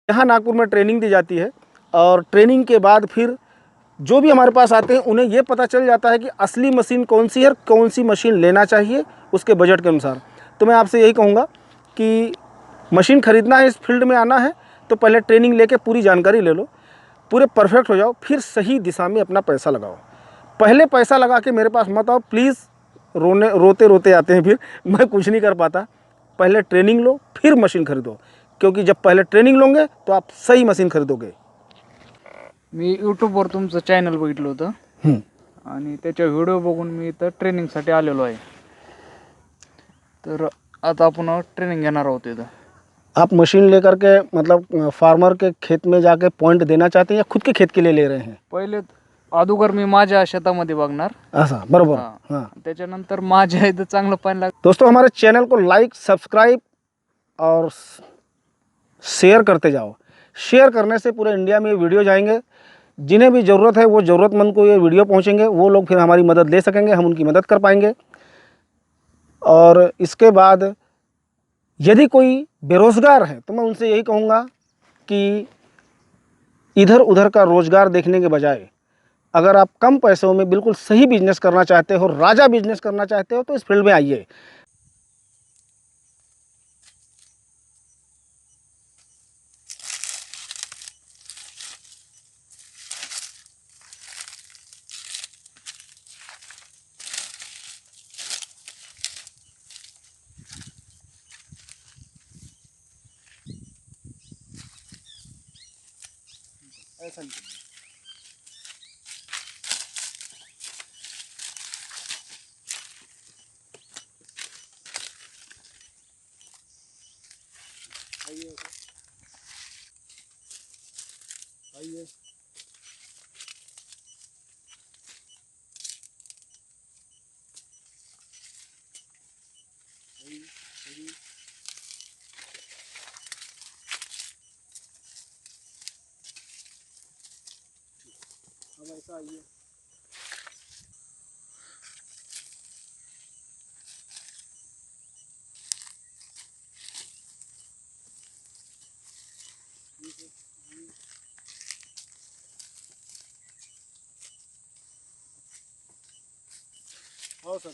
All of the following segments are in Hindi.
यहाँ नागपुर में ट्रेनिंग दी जाती है और ट्रेनिंग के बाद फिर जो भी हमारे पास आते हैं उन्हें ये पता चल जाता है कि असली मशीन कौन सी है और कौन सी मशीन लेना चाहिए उसके बजट के अनुसार। तो मैं आपसे यही कहूँगा कि मशीन ख़रीदना है, इस फील्ड में आना है तो पहले ट्रेनिंग लेके पूरी जानकारी ले लो, पूरे परफेक्ट हो जाओ, फिर सही दिशा में अपना पैसा लगाओ। पहले पैसा लगा के मेरे पास मत आओ प्लीज़, रोते रोते आते हैं फिर मैं कुछ नहीं कर पाता। पहले ट्रेनिंग लो फिर मशीन खरीदो, क्योंकि जब पहले ट्रेनिंग लोगे तो आप सही मशीन खरीदोगे। मी यूट्यूबवर तुमचं चॅनल बघितलं होतं आणि त्याच्या व्हिडिओ बघून मी इथं ट्रेनिंगसाठी आलेलो आहे. तर आता आपण ट्रेनिंग घेणार आहोत इथं. आप मशीन लेकर के मतलब फार्मर के खेत में जाके पॉइंट देना चाहते हैं या खुद के खेत के लिए ले रहे हैं? पहिले अगोदर मी माझ्या शेतामध्ये बघणार. ऐसा बरोबर। हां. हाँ त्याच्यानंतर माझ्या इथं चांगलं पाणी लागतं. दोस्तों, हमारे चैनल को लाइक, सब्सक्राइब और शेयर करते जाओ। शेयर करने से पूरे इंडिया में ये वीडियो जाएंगे, जिन्हें भी ज़रूरत है वो ज़रूरतमंद को ये वीडियो पहुंचेंगे, वो लोग फिर हमारी मदद ले सकेंगे, हम उनकी मदद कर पाएंगे। और इसके बाद यदि कोई बेरोज़गार है तो मैं उनसे यही कहूँगा कि इधर उधर का रोज़गार देखने के बजाय अगर आप कम पैसों में बिल्कुल सही बिजनेस करना चाहते हो, राजा बिजनेस करना चाहते हो, तो इस फील्ड में आइए। ऐसा नहीं करना। आइए आइए अब ऐसा आइए। हाँ सर।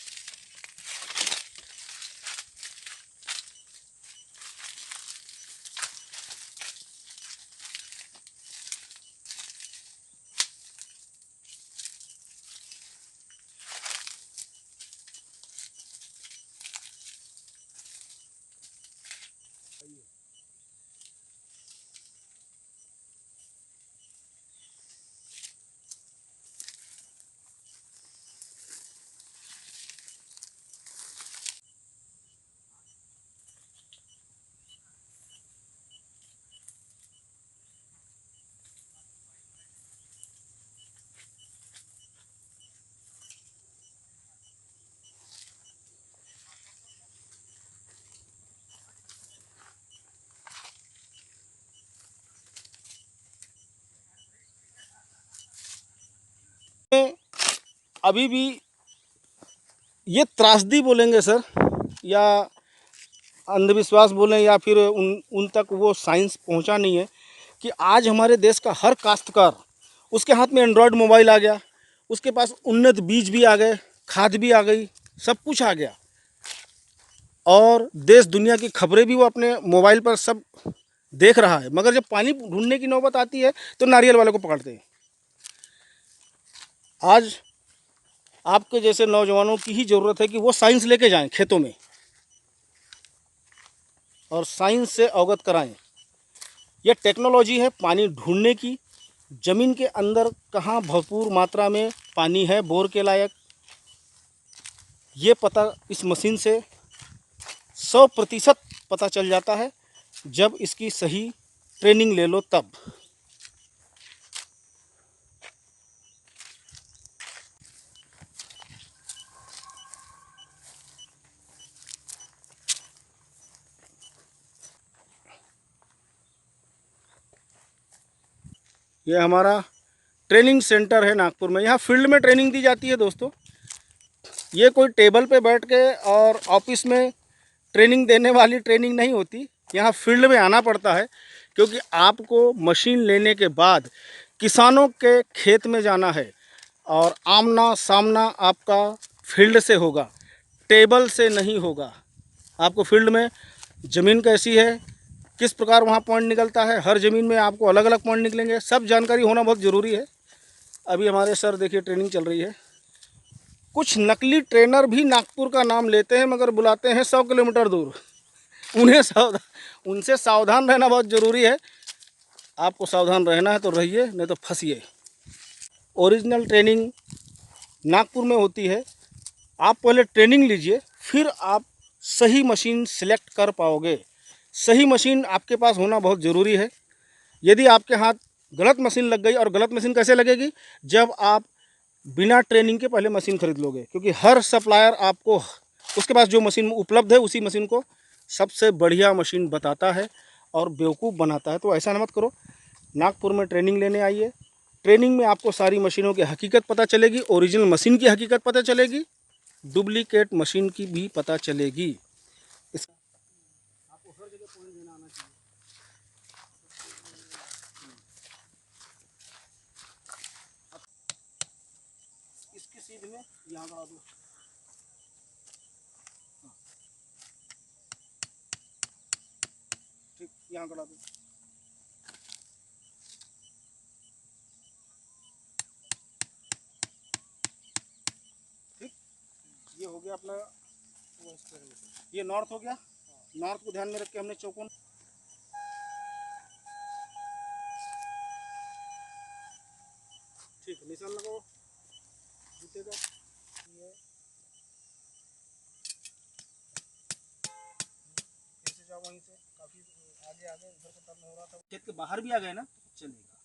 अभी भी ये त्रासदी बोलेंगे सर, या अंधविश्वास बोलें, या फिर उन तक वो साइंस पहुंचा नहीं है कि आज हमारे देश का हर काश्तकार, उसके हाथ में एंड्रॉयड मोबाइल आ गया, उसके पास उन्नत बीज भी आ गए, खाद भी आ गई, सब कुछ आ गया, और देश दुनिया की खबरें भी वो अपने मोबाइल पर सब देख रहा है। मगर जब पानी ढूंढने की नौबत आती है तो नारियल वाले को पकड़ते हैं। आज आपके जैसे नौजवानों की ही ज़रूरत है कि वो साइंस लेके जाएं खेतों में और साइंस से अवगत कराएं। यह टेक्नोलॉजी है पानी ढूंढने की, ज़मीन के अंदर कहाँ भरपूर मात्रा में पानी है बोर के लायक, ये पता इस मशीन से 100% पता चल जाता है, जब इसकी सही ट्रेनिंग ले लो तब। ये हमारा ट्रेनिंग सेंटर है नागपुर में। यहाँ फील्ड में ट्रेनिंग दी जाती है दोस्तों। ये कोई टेबल पे बैठ के और ऑफिस में ट्रेनिंग देने वाली ट्रेनिंग नहीं होती। यहाँ फील्ड में आना पड़ता है, क्योंकि आपको मशीन लेने के बाद किसानों के खेत में जाना है और आमना सामना आपका फील्ड से होगा, टेबल से नहीं होगा। आपको फील्ड में ज़मीन कैसी है, किस प्रकार वहाँ पॉइंट निकलता है, हर ज़मीन में आपको अलग अलग पॉइंट निकलेंगे, सब जानकारी होना बहुत ज़रूरी है। अभी हमारे सर देखिए ट्रेनिंग चल रही है। कुछ नकली ट्रेनर भी नागपुर का नाम लेते हैं मगर बुलाते हैं 100 किलोमीटर दूर। उनसे सावधान रहना बहुत ज़रूरी है। आपको सावधान रहना है तो रहिए, नहीं तो फंसिए। ओरिजिनल ट्रेनिंग नागपुर में होती है। आप पहले ट्रेनिंग लीजिए, फिर आप सही मशीन सिलेक्ट कर पाओगे। सही मशीन आपके पास होना बहुत ज़रूरी है। यदि आपके हाथ गलत मशीन लग गई, और गलत मशीन कैसे लगेगी, जब आप बिना ट्रेनिंग के पहले मशीन खरीद लोगे, क्योंकि हर सप्लायर आपको उसके पास जो मशीन उपलब्ध है उसी मशीन को सबसे बढ़िया मशीन बताता है और बेवकूफ़ बनाता है। तो ऐसा मत करो। नागपुर में ट्रेनिंग लेने आइए। ट्रेनिंग में आपको सारी मशीनों की हकीकत पता चलेगी, ओरिजिनल मशीन की हकीकत पता चलेगी, डुप्लीकेट मशीन की भी पता चलेगी। आपको हर जगह पॉइंट देना आना चाहिए। इसकी सीध में यहाँ लगा दो। ठीक, यहाँ गड़ा दो। ठीक, ये हो गया अपना। ये नॉर्थ हो गया। नॉर्थ को ध्यान में रख के हमने चौकोन, ठीक, निशान लगाओ जूते का। ये ऐसे जाओ, वहीं से काफ़ी आगे आगे उधर से टर्न हो रहा था। खेत के बाहर भी आ गए ना चलेगा,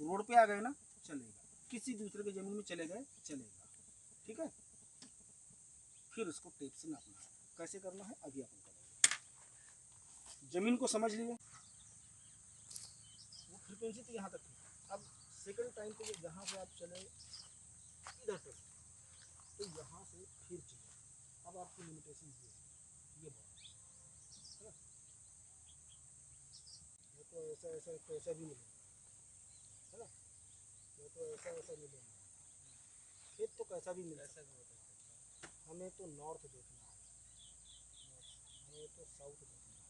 रोड पे आ गए ना चलेगा, किसी दूसरे के ज़मीन में चले गए चलेगा। ठीक है, फिर उसको टेप से नापना है। कैसे करना है अभी अपन करेंगे। ज़मीन को समझ लिए, वो फ्रिक्वेंसी तो यहाँ तक थी। अब सेकंड टाइम पे जहाँ से आप चले इधर से, तो यहाँ से फिर चले। अब आपकी लिमिटेशन ये बहुत है ना। ये तो ऐसा ऐसा कैसा भी मिलेगा, है ना। ये तो ऐसा ऐसा मिलेगा, खेत तो कैसा भी मिलेगा। हमें तो नॉर्थ देखना है, हमें तो साउथ देखना है,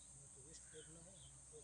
हमें तो वेस्ट देखना है, हमें तो